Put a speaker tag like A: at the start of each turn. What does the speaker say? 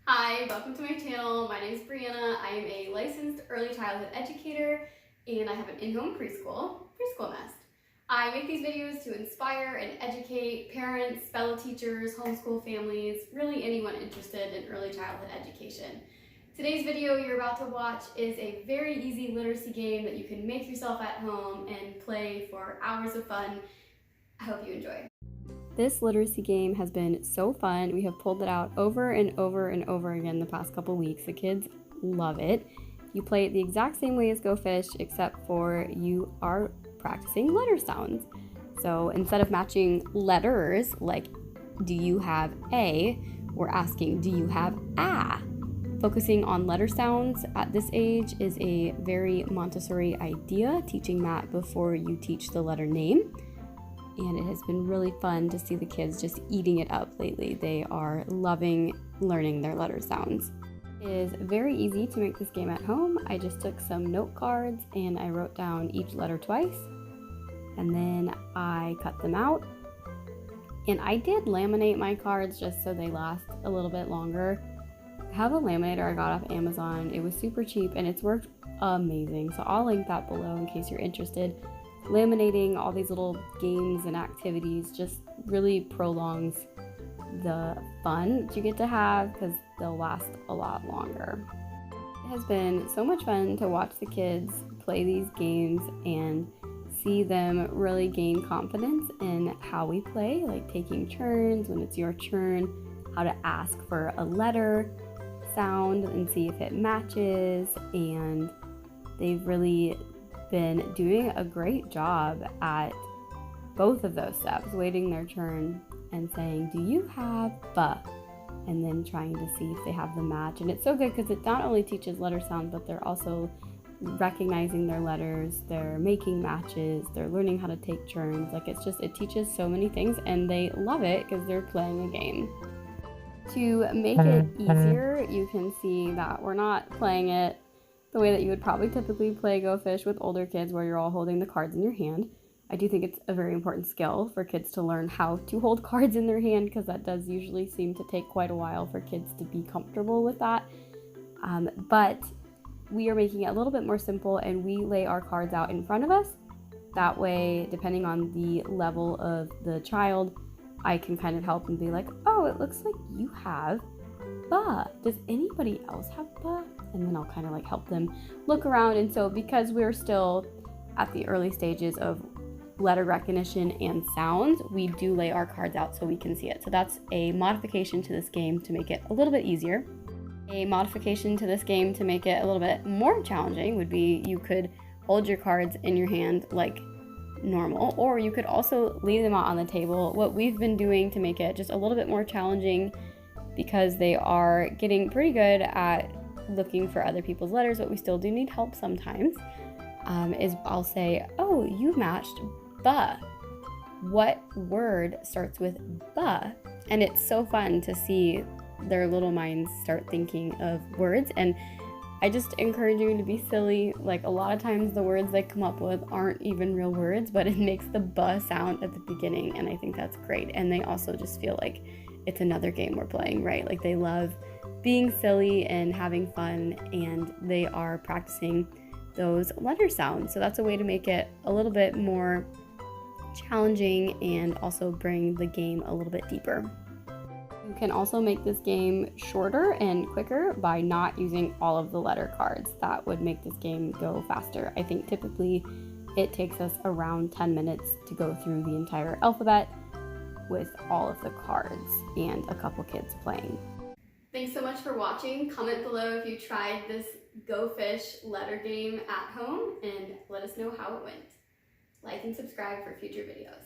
A: Hi, welcome to my channel. My name is Brianna. I am a licensed early childhood educator and I have an in-home preschool, Preschool Nest. I make these videos to inspire and educate parents, fellow teachers, homeschool families, really anyone interested in early childhood education. Today's video you're about to watch is a very easy literacy game that you can make yourself at home and play for hours of fun. I hope you enjoy. This literacy game has been so fun. We have pulled it out over and over and over again the past couple weeks. The kids love it. You play it the exact same way as Go Fish, except for you are practicing letter sounds. So instead of matching letters, like do you have a, we're asking do you have a. Focusing on letter sounds at this age is a very Montessori idea, teaching that before you teach the letter name. And it has been really fun to see the kids just eating it up lately. They are loving learning their letter sounds. It is very easy to make this game at home. I just took some note cards and I wrote down each letter twice. And then I cut them out. And I did laminate my cards just so they last a little bit longer. I have a laminator I got off Amazon. It was super cheap and it's worked amazing. So I'll link that below in case you're interested. Laminating all these little games and activities just really prolongs the fun that you get to have because they'll last a lot longer. It has been so much fun to watch the kids play these games and see them really gain confidence in how we play, like taking turns when it's your turn, how to ask for a letter sound and see if it matches, and they've really been doing a great job at both of those steps, waiting their turn and saying, do you have buh? And then trying to see if they have the match. And it's so good because it not only teaches letter sound, but they're also recognizing their letters, they're making matches, they're learning how to take turns. Like it teaches so many things and they love it because they're playing a game. To make it easier, you can see that we're not playing it the way that you would probably typically play Go Fish with older kids where you're all holding the cards in your hand. I do think it's a very important skill for kids to learn how to hold cards in their hand because that does usually seem to take quite a while for kids to be comfortable with that. But we are making it a little bit more simple and we lay our cards out in front of us. That way, depending on the level of the child, I can kind of help and be like, oh, it looks like you have buh. Does anybody else have buh? And then I'll kind of like help them look around. And so because we're still at the early stages of letter recognition and sounds, we do lay our cards out so we can see it. So that's a modification to this game to make it a little bit easier. A modification to this game to make it a little bit more challenging would be you could hold your cards in your hand like normal, or you could also leave them out on the table. What we've been doing to make it just a little bit more challenging, because they are getting pretty good at looking for other people's letters, but we still do need help sometimes, is I'll say, oh, you matched buh. What word starts with buh? And it's so fun to see their little minds start thinking of words. And I just encourage you to be silly. Like a lot of times the words they come up with aren't even real words, but it makes the buh sound at the beginning. And I think that's great. And they also just feel like it's another game we're playing, right? Like they love being silly and having fun, and they are practicing those letter sounds. So that's a way to make it a little bit more challenging and also bring the game a little bit deeper. You can also make this game shorter and quicker by not using all of the letter cards. That would make this game go faster. I think typically it takes us around 10 minutes to go through the entire alphabet with all of the cards and a couple kids playing. Thanks so much for watching. Comment below if you tried this Go Fish letter game at home and let us know how it went. Like and subscribe for future videos.